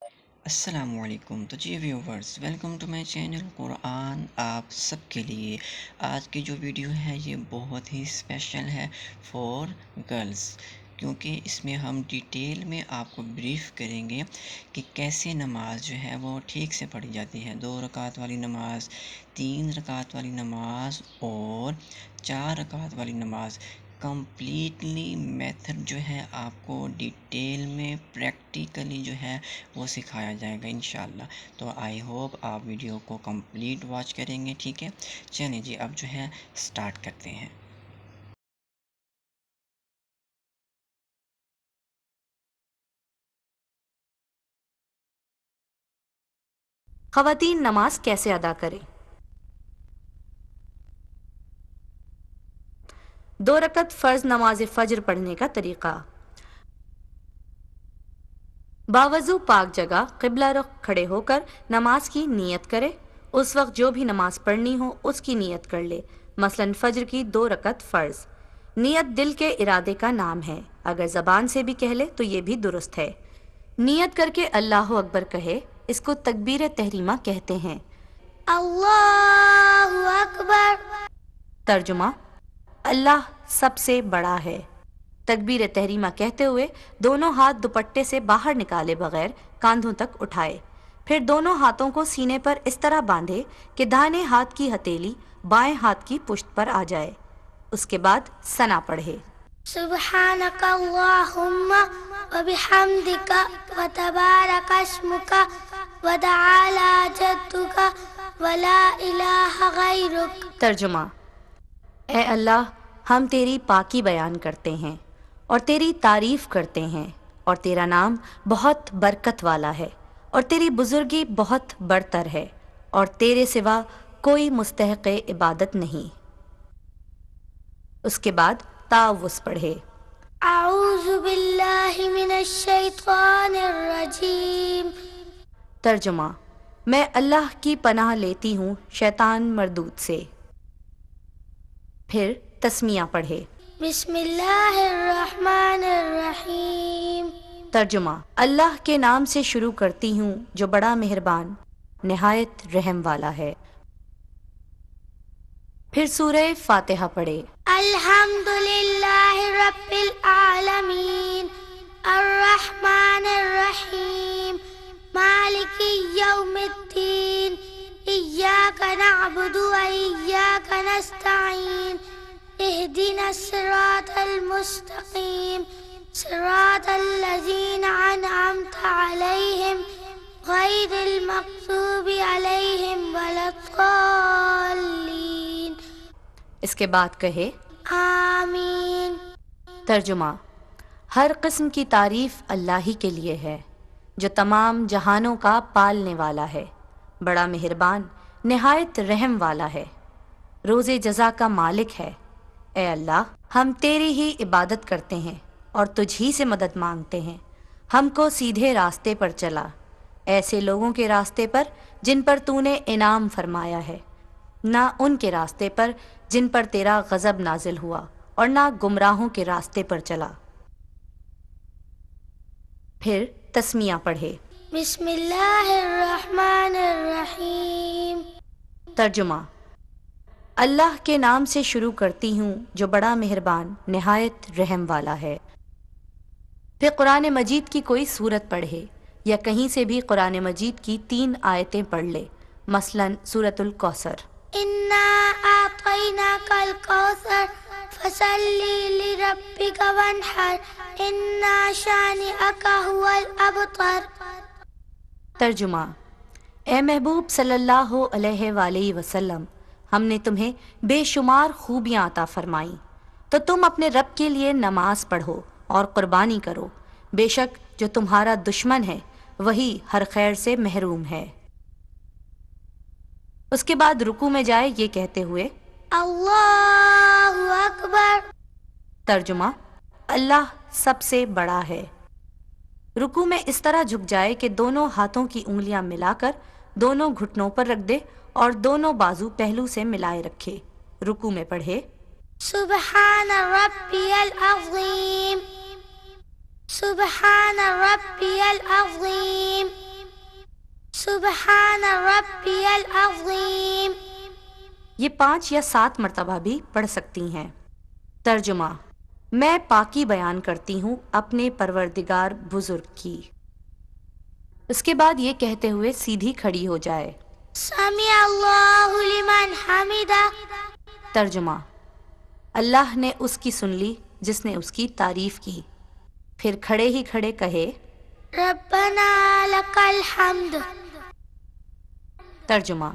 السلام علیکم تو جی viewers welcome to my channel قرآن آپ سب کے لیے آج کی جو ویڈیو ہے یہ بہت ہی اسپیشل ہے فور گرلز، کیونکہ اس میں ہم ڈیٹیل میں آپ کو بریف کریں گے کہ کیسے نماز جو ہے وہ ٹھیک سے پڑھی جاتی ہے، 2 رکعت والی نماز، 3 رکعت والی نماز اور 4 رکعت والی نماز۔ کمپلیٹلی میتھڈ جو ہے آپ کو ڈیٹیل میں پریکٹیکلی جو ہے وہ سکھایا جائے گا انشاءاللہ۔ تو آئی ہوپ آپ ویڈیو کو کمپلیٹ واچ کریں گے، ٹھیک ہے؟ چلیں جی اب جو ہے سٹارٹ کرتے ہیں۔ خواتین نماز کیسے ادا کریں؟ 2 رکعت فرض نماز فجر پڑھنے کا طریقہ۔ باوضو پاک جگہ قبلہ رخ کھڑے ہو کر نماز کی نیت کرے۔ اس وقت جو بھی نماز پڑھنی ہو اس کی نیت کر لے، مثلا فجر کی 2 رکعت فرض۔ نیت دل کے ارادے کا نام ہے، اگر زبان سے بھی کہہ لے تو یہ بھی درست ہے۔ نیت کر کے اللہ اکبر کہے، اس کو تکبیر تحریمہ کہتے ہیں۔ اللہ اکبر۔ ترجمہ: اللہ سب سے بڑا ہے۔ تکبیر تحریمہ کہتے ہوئے دونوں ہاتھ دوپٹے سے باہر نکالے بغیر کاندھوں تک اٹھائے، پھر دونوں ہاتھوں کو سینے پر اس طرح باندھے کہ داہنے ہاتھ کی ہتھیلی بائیں ہاتھ کی پشت پر آ جائے۔ اس کے بعد ثنا پڑھے۔ سبحانک اللہم وبحمدک وتبارک اسمک وتعالی جدک ولا الہ غیرک۔ ترجمہ: اے اللہ، ہم تیری پاکی بیان کرتے ہیں اور تیری تعریف کرتے ہیں، اور تیرا نام بہت برکت والا ہے، اور تیری بزرگی بہت برتر ہے، اور تیرے سوا کوئی مستحق عبادت نہیں۔ اس کے بعد تعوذ پڑھے۔ اعوذ باللہ من الشیطان الرجیم۔ ترجمہ: میں اللہ کی پناہ لیتی ہوں شیطان مردود سے۔ پھر تسمیہ پڑھے۔ بسم اللہ الرحمن الرحیم۔ ترجمہ: اللہ کے نام سے شروع کرتی ہوں جو بڑا مہربان نہایت رحم والا ہے۔ پھر سورہ فاتحہ پڑھے۔ الحمد للہ رب العالمین الرحمن الرحیم مالک یوم الدین ایاک نعبد و ایاک نستعین اہدنا الصراط المستقیم صراط الذین انعمت علیہم غیر المغضوب علیہم ولا الضالین۔ اس کے بعد کہے آمین۔ ترجمہ: ہر قسم کی تعریف اللہ ہی کے لیے ہے جو تمام جہانوں کا پالنے والا ہے، بڑا مہربان نہایت رحم والا ہے، روز جزا کا مالک ہے۔ اے اللہ، ہم تیری ہی عبادت کرتے ہیں اور تجھ ہی سے مدد مانگتے ہیں۔ ہم کو سیدھے راستے پر چلا، ایسے لوگوں کے راستے پر جن پر تو نے انعام فرمایا ہے، نہ ان کے راستے پر جن پر تیرا غضب نازل ہوا، اور نہ گمراہوں کے راستے پر چلا۔ پھر تسمیہ پڑھے۔ بسم اللہ الرحمن الرحیم۔ ترجمہ: اللہ کے نام سے شروع کرتی ہوں جو بڑا مہربان نہایت رحم والا ہے۔ پھر قرآن مجید کی کوئی سورت پڑھے یا کہیں سے بھی قرآن مجید کی 3 آیتیں پڑھ لے، مثلا سورۃ الکوثر۔ انا اعطیناک الکوثر فصلی لربک وانحر ان شانئک هو الابتر۔ ترجمہ: اے محبوب صلی اللہ علیہ وآلہ وسلم، ہم نے تمہیں بے شمار خوبیاں عطا فرمائیں، تو تم اپنے رب کے لیے نماز پڑھو اور قربانی کرو، بے شک جو تمہارا دشمن ہے وہی ہر خیر سے محروم ہے۔ اس کے بعد رکوع میں جائے یہ کہتے ہوئے اللہ اکبر۔ ترجمہ: اللہ سب سے بڑا ہے۔ رکوع میں اس طرح جھک جائے کہ دونوں ہاتھوں کی انگلیاں ملا کر دونوں گھٹنوں پر رکھ دے اور دونوں بازو پہلو سے ملائے رکھے۔ رکوع میں پڑھے سبحان ربی العظیم سبحان ربی العظیم سبحان ربی العظیم. یہ 5 یا 7 مرتبہ بھی پڑھ سکتی ہیں. ترجمہ: میں پاکی بیان کرتی ہوں اپنے پروردگار بزرگ کی. اس کے بعد یہ کہتے ہوئے سیدھی کھڑی ہو جائے. سمع اللہ لمن حمدہ. ترجمہ: اللہ نے اس کی سن لی جس نے اس کی تعریف کی. پھر کھڑے ہی کھڑے کہے. ربنا لک الحمد. ترجمہ: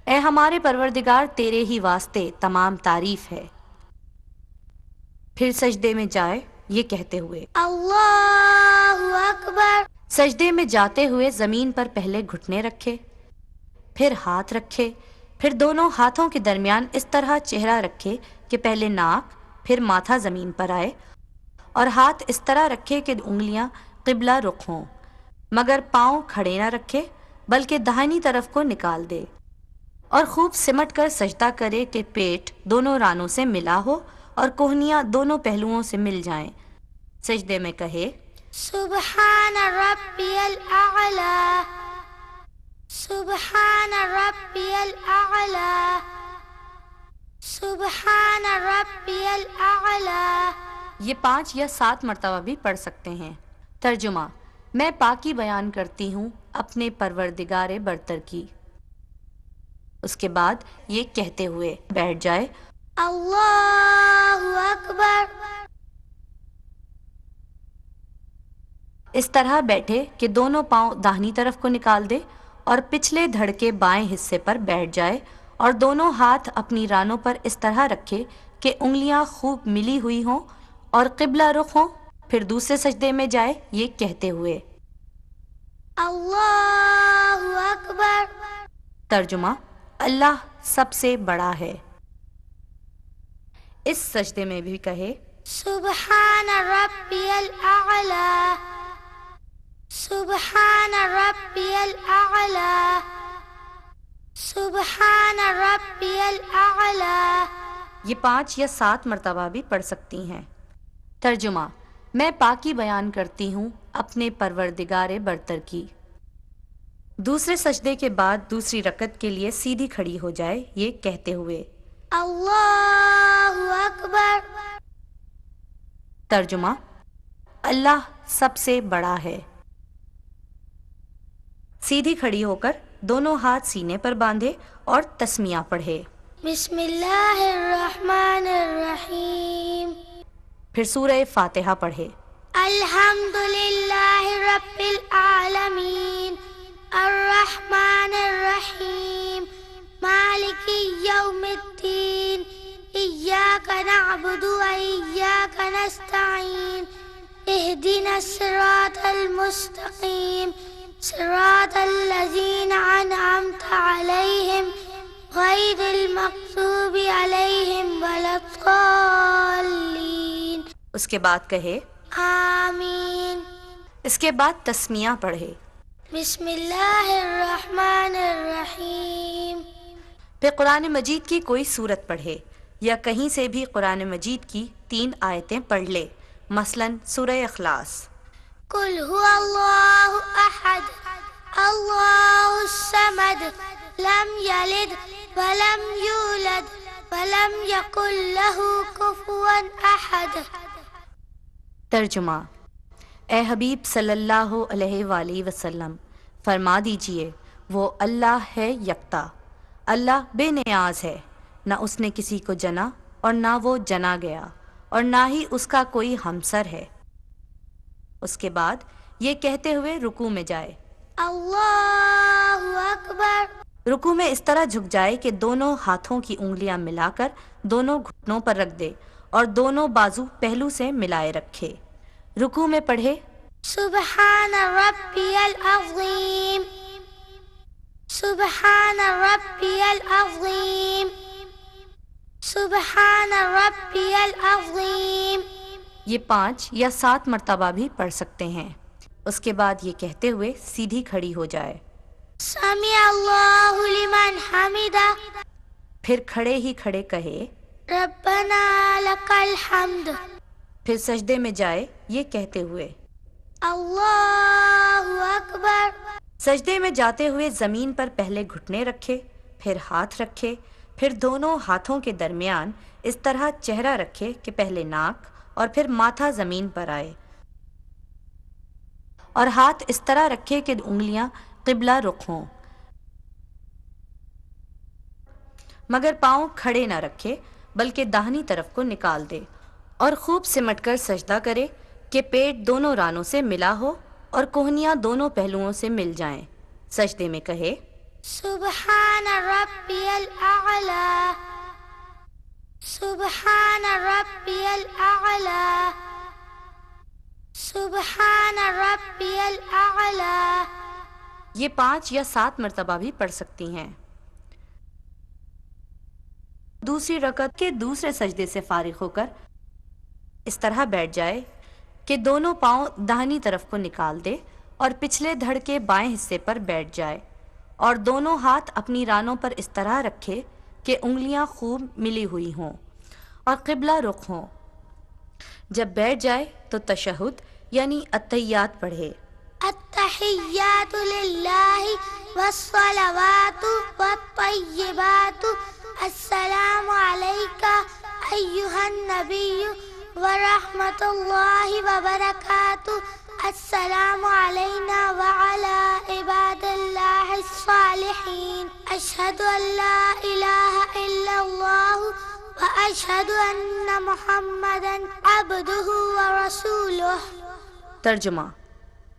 اے ہمارے پروردگار تیرے ہی واسطے تمام تعریف ہے. پھر سجدے میں جائے یہ کہتے ہوئے. اللہ اکبر. سجدے میں جاتے ہوئے زمین پر پہلے گھٹنے رکھے، پھر ہاتھ رکھے، پھر دونوں ہاتھوں کے درمیان اس طرح چہرہ رکھے کہ پہلے ناک پھر ماتھا زمین پر آئے، اور ہاتھ اس طرح رکھے کہ انگلیاں قبلہ رخ ہوں، مگر پاؤں کھڑے نہ رکھے بلکہ داہنی طرف کو نکال دے، اور خوب سمٹ کر سجدہ کرے کہ پیٹ دونوں رانوں سے ملا ہو اور کوہنیاں دونوں پہلوؤں سے مل جائیں. سجدے میں کہے. سبحان ربی الاعلی. سبحان ربی الاعلی. سبحان ربی الاعلی. یہ 5 یا 7 مرتبہ بھی پڑھ سکتے ہیں. ترجمہ: میں پاکی بیان کرتی ہوں اپنے پروردگار برتر کی. اس کے بعد یہ کہتے ہوئے بیٹھ جائے. اللہ اکبر. اس طرح بیٹھے کہ دونوں پاؤں داہنی طرف کو نکال دے اور پچھلے دھڑ کے بائیں حصے پر بیٹھ جائے، اور دونوں ہاتھ اپنی رانوں پر اس طرح رکھے کہ انگلیاں خوب ملی ہوئی ہوں اور قبلہ رخ ہوں. پھر دوسرے سجدے میں جائے یہ کہتے ہوئے. اللہ اکبر. ترجمہ: اللہ سب سے بڑا ہے. اس سجدے میں بھی کہے. سبحان ربی الاعلی. سبحان ربی الاعلی. سبحان ربی الاعلی. یہ 5 یا 7 مرتبہ بھی پڑھ سکتی ہیں. ترجمہ: میں پاکی بیان کرتی ہوں اپنے پروردگار برتر کی. دوسرے سجدے کے بعد دوسری رکعت کے لیے سیدھی کھڑی ہو جائے یہ کہتے ہوئے. اللہ اکبر. ترجمہ: اللہ سب سے بڑا ہے. سیدھی کھڑی ہو کر دونوں ہاتھ سینے پر باندھے اور تسمیہ پڑھے. بسم اللہ الرحمن الرحیم. پھر سورہ فاتحہ پڑھے. الحمد للہ رب العالمین الرحمن الرحیم مالک یوم الدین ایاک نعبد و ایاک نستعین اہدنا الصراط المستقیم صراط الذین انعمت علیہم غیر المغضوب علیہم ولا الضالین. اس کے بعد کہے. آمین. اس کے بعد تسمیہ پڑھے. بسم اللہ الرحمن الرحیم. پھر قرآن مجید کی کوئی سورت پڑھے یا کہیں سے بھی قرآن مجید کی 3 آیتیں پڑھ لے، مثلا سورہ اخلاص. قل هو اللہ احد اللہ الصمد لم یلد ولم یولد ولم یکن له کفوا احد. ترجمہ: اے حبیب صلی اللہ علیہ وآلہ وسلم فرما دیجئے وہ اللہ ہے یکتا، اللہ بے نیاز ہے، نہ اس نے کسی کو جنا اور نہ وہ جنا گیا، اور نہ ہی اس کا کوئی ہمسر ہے. اس کے بعد یہ کہتے ہوئے رکوع میں جائے. اللہ اکبر. رکوع میں اس طرح جھک جائے کہ دونوں ہاتھوں کی انگلیاں ملا کر دونوں گھٹنوں پر رکھ دے اور دونوں بازو پہلو سے ملائے رکھے. رکوع میں پڑھے. سبحان ربی العظیم. سبحان ربی العظیم. سبحان ربی العظیم. یہ 5 یا 7 مرتبہ بھی پڑھ سکتے ہیں. اس کے بعد یہ کہتے ہوئے سیدھی کھڑی ہو جائے. سمع اللہ لمن حمدہ. پھر کھڑے ہی کھڑے کہے. ربنا لک الحمد. پھر سجدے میں جائے یہ کہتے ہوئے. اللہ اکبر. سجدے میں جاتے ہوئے زمین پر پہلے گھٹنے رکھے، پھر ہاتھ رکھے، پھر دونوں ہاتھوں کے درمیان اس طرح چہرہ رکھے کہ پہلے ناک اور پھر ماتھا زمین پر آئے، اور ہاتھ اس طرح رکھے کہ انگلیاں قبلہ رخ ہوں، مگر پاؤں کھڑے نہ رکھے بلکہ داہنی طرف کو نکال دے، اور خوب سمٹ کر سجدہ کرے کہ پیٹ دونوں رانوں سے ملا ہو اور کوہنیاں دونوں پہلوؤں سے مل جائیں۔ سجدے میں کہے سبحان ربی الاعلی، سبحان ربی الاعلی، سبحان ربی الاعلی۔ یہ 5 یا 7 مرتبہ بھی پڑھ سکتی ہیں۔ دوسری رکعت کے دوسرے سجدے سے فارغ ہو کر اس طرح بیٹھ جائے کہ دونوں پاؤں داہنی طرف کو نکال دے اور پچھلے دھڑ کے بائیں حصے پر بیٹھ جائے، اور دونوں ہاتھ اپنی رانوں پر اس طرح رکھے کہ انگلیاں خوب ملی ہوئی ہوں اور قبلہ رخ ہوں۔ جب بیٹھ جائے تو تشہد یعنی التحیات پڑھے۔ التحیات للہ والصلوات والطیبات، السلام علیک ایہا النبی ورحمۃ اللہ وبرکاتہ، السلام علینا وعلی عباد اللہ الصالحین، اشہد ان لا الہ الا اللہ واشہد ان محمدا عبدہ ورسولہ۔ ترجمہ: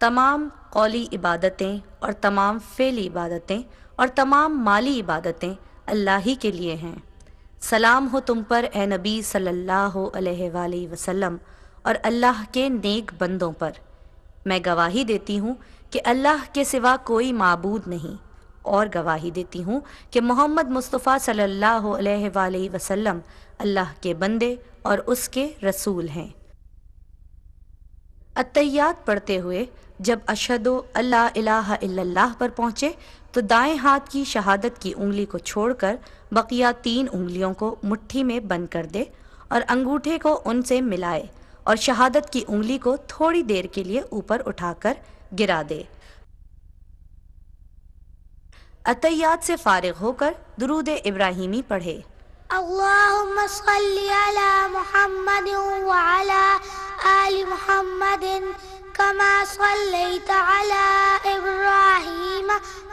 تمام قولی عبادتیں اور تمام فعلی عبادتیں اور تمام مالی عبادتیں اللہ ہی کے لیے ہیں۔ سلام ہو تم پر اے نبی صلی اللہ علیہ وآلہ وسلم اور اللہ کے نیک بندوں پر۔ میں گواہی دیتی ہوں کہ اللہ کے سوا کوئی معبود نہیں، اور گواہی دیتی ہوں کہ محمد مصطفیٰ صلی اللہ علیہ وآلہ وسلم اللہ کے بندے اور اس کے رسول ہیں۔ التحیات پڑھتے ہوئے جب اشہد اللہ الہ الا اللہ پر پہنچے تو دائیں ہاتھ کی شہادت کی انگلی کو چھوڑ کر بقیہ 3 انگلیوں کو مٹھی میں بند کر دے اور انگوٹھے کو ان سے ملائے اور شہادت کی انگلی کو تھوڑی دیر کے لیے اوپر اٹھا کر گرا دے۔ التحیات سے فارغ ہو کر درود ابراہیمی پڑھے۔ اللہم صلی علی محمد وعلی آل محمد کما صلیت علی ابراہیم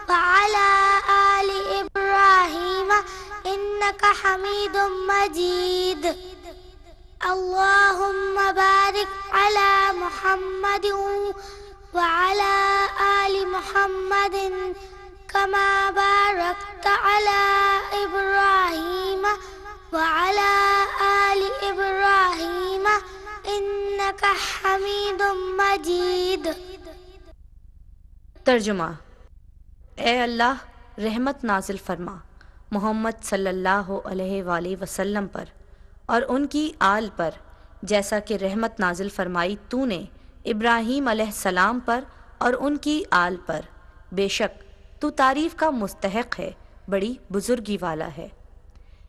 وعلی آل ابراہیم انکا حمید مجید۔ اللہم بارک علی محمد وعلی آل محمد کما بارکت علی ابراہیم وعلی آل ابراہیم انکا حمید مجید۔ ترجمہ: اے اللہ رحمت نازل فرما محمد صلی اللہ علیہ وآلہ وسلم پر اور ان کی آل پر، جیسا کہ رحمت نازل فرمائی تو نے ابراہیم علیہ السلام پر اور ان کی آل پر۔ بے شک تو تعریف کا مستحق ہے، بڑی بزرگی والا ہے۔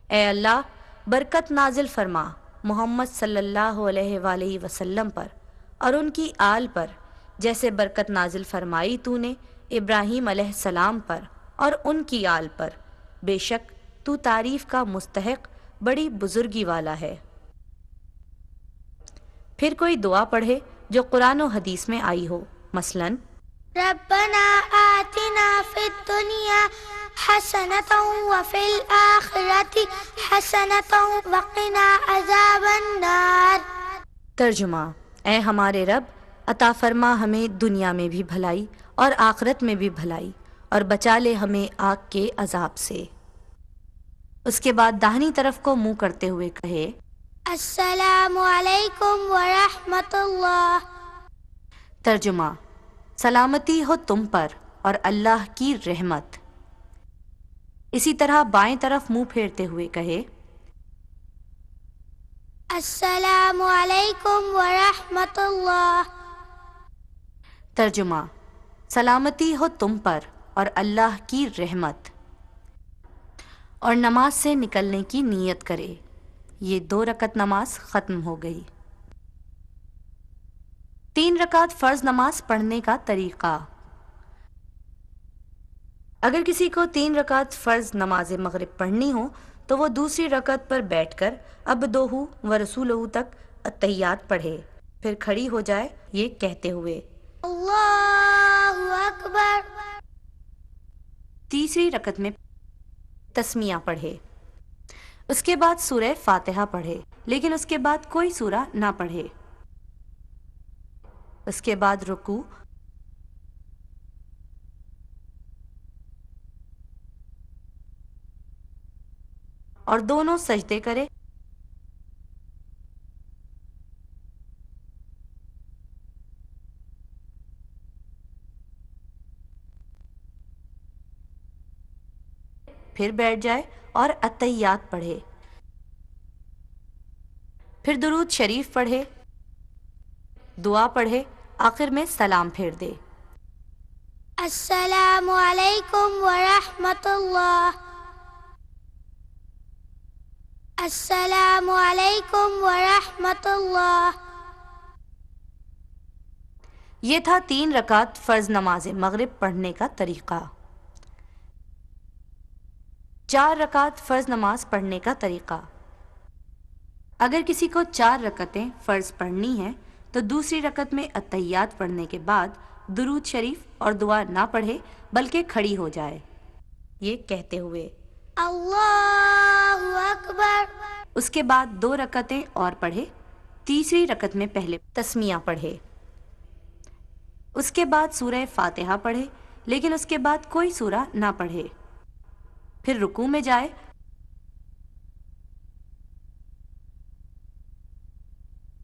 اے اللہ برکت نازل فرما محمد صلی اللہ علیہ وآلہ وسلم پر اور ان کی آل پر، جیسے برکت نازل فرمائی تو نے ابراہیم علیہ السلام پر اور ان کی آل پر۔ بے شک تو تعریف کا مستحق بڑی بزرگی والا ہے۔ پھر کوئی دعا پڑھے جو قرآن و حدیث میں آئی ہو، مثلاً ربنا آتنا فی الدنیا حسنۃ وفی الآخرۃ حسنۃ وقنا عذاب النار۔ ترجمہ: اے ہمارے رب عطا فرما ہمیں دنیا میں بھی بھلائی اور آخرت میں بھی بھلائی، اور بچا لے ہمیں آگ کے عذاب سے۔ اس کے بعد داہنی طرف کو منہ کرتے ہوئے کہے السلام علیکم ورحمۃ اللہ۔ ترجمہ: سلامتی ہو تم پر اور اللہ کی رحمت۔ اسی طرح بائیں طرف منہ پھیرتے ہوئے کہے السلام علیکم ورحمۃ اللہ۔ ترجمہ: سلامتی ہو تم پر اور اللہ کی رحمت، اور نماز سے نکلنے کی نیت کرے۔ یہ 2 رکعت نماز ختم ہو گئی۔ 3 رکعت فرض نماز پڑھنے کا طریقہ۔ اگر کسی کو 3 رکعت فرض نماز مغرب پڑھنی ہو تو وہ دوسری رکعت پر بیٹھ کر عبدہ و رسولہ تک اتحیات پڑھے، پھر کھڑی ہو جائے یہ کہتے ہوئے اللہ اکبر۔ تیسری رکعت میں تسمیہ پڑھے، اس کے بعد سورہ فاتحہ پڑھے لیکن اس کے بعد کوئی سورہ نہ پڑھے، اس کے بعد رکوع اور دونوں سجدے کرے، پھر بیٹھ جائے اور اتحیات پڑھے، پھر درود شریف پڑھے، دعا پڑھے، آخر میں سلام پھیر دے۔ السلام علیکم ورحمۃ اللہ۔ السلام علیکم ورحمۃ اللہ۔ یہ تھا 3 رکعت فرض نماز مغرب پڑھنے کا طریقہ۔ 4 رکعت فرض نماز پڑھنے کا طریقہ۔ اگر کسی کو 4 رکعتیں فرض پڑھنی ہیں تو دوسری رکعت میں اتحیات پڑھنے کے بعد درود شریف اور دعا نہ پڑھے بلکہ کھڑی ہو جائے یہ کہتے ہوئے اللہ اکبر۔ اس کے بعد 2 رکعتیں اور پڑھے، تیسری رکعت میں پہلے تسمیہ پڑھے، اس کے بعد سورہ فاتحہ پڑھے لیکن اس کے بعد کوئی سورہ نہ پڑھے، پھر رکوع میں جائے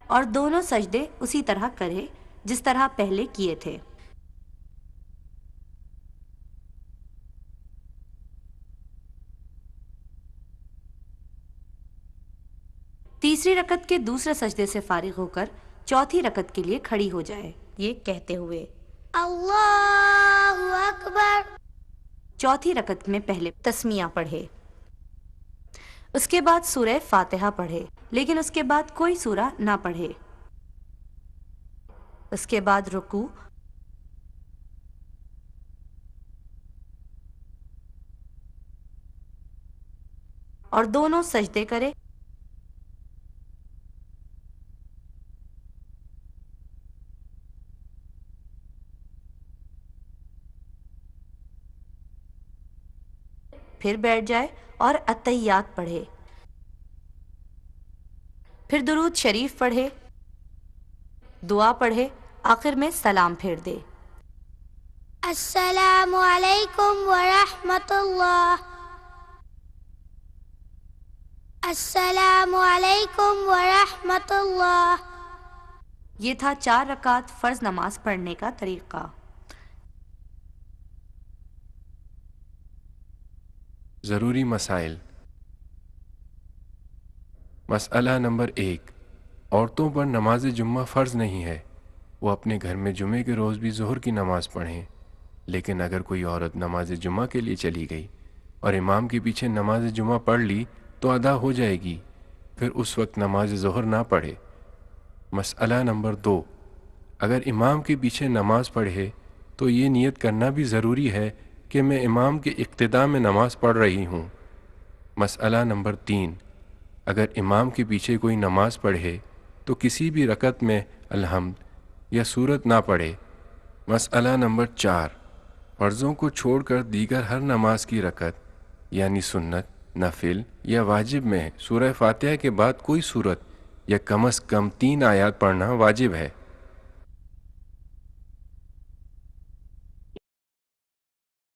اور دونوں سجدے اسی طرح کرے جس طرح پہلے کیے تھے۔ تیسری رکعت کے دوسرے سجدے سے فارغ ہو کر چوتھی رکعت کے لیے کھڑی ہو جائے یہ کہتے ہوئے اللہ اکبر۔ چوتھی رکعت میں پہلے تسمیہ پڑھے، اس کے بعد سورہ فاتحہ پڑھے لیکن اس کے بعد کوئی سورہ نہ پڑھے، اس کے بعد رکوع اور دونوں سجدے کرے، پھر بیٹھ جائے اور اتحیات پڑھے، پھر درود شریف پڑھے، دعا پڑھے، آخر میں سلام پھیر دے۔ السلام علیکم ورحمۃ اللہ۔ السلام علیکم ورحمۃ اللہ۔ یہ تھا 4 رکعت فرض نماز پڑھنے کا طریقہ۔ ضروری مسائل۔ مسئلہ نمبر 1، عورتوں پر نماز جمعہ فرض نہیں ہے، وہ اپنے گھر میں جمعے کے روز بھی ظہر کی نماز پڑھیں، لیکن اگر کوئی عورت نماز جمعہ کے لیے چلی گئی اور امام کے پیچھے نماز جمعہ پڑھ لی تو ادا ہو جائے گی، پھر اس وقت نماز ظہر نہ پڑھے۔ مسئلہ نمبر 2، اگر امام کے پیچھے نماز پڑھے تو یہ نیت کرنا بھی ضروری ہے کہ میں امام کے اقتداء میں نماز پڑھ رہی ہوں۔ مسئلہ نمبر 3، اگر امام کے پیچھے کوئی نماز پڑھے تو کسی بھی رکعت میں الحمد یا سورت نہ پڑھے۔ مسئلہ نمبر 4، فرضوں کو چھوڑ کر دیگر ہر نماز کی رکعت یعنی سنت، نفل یا واجب میں سورہ فاتحہ کے بعد کوئی سورت یا کم از کم 3 آیات پڑھنا واجب ہے۔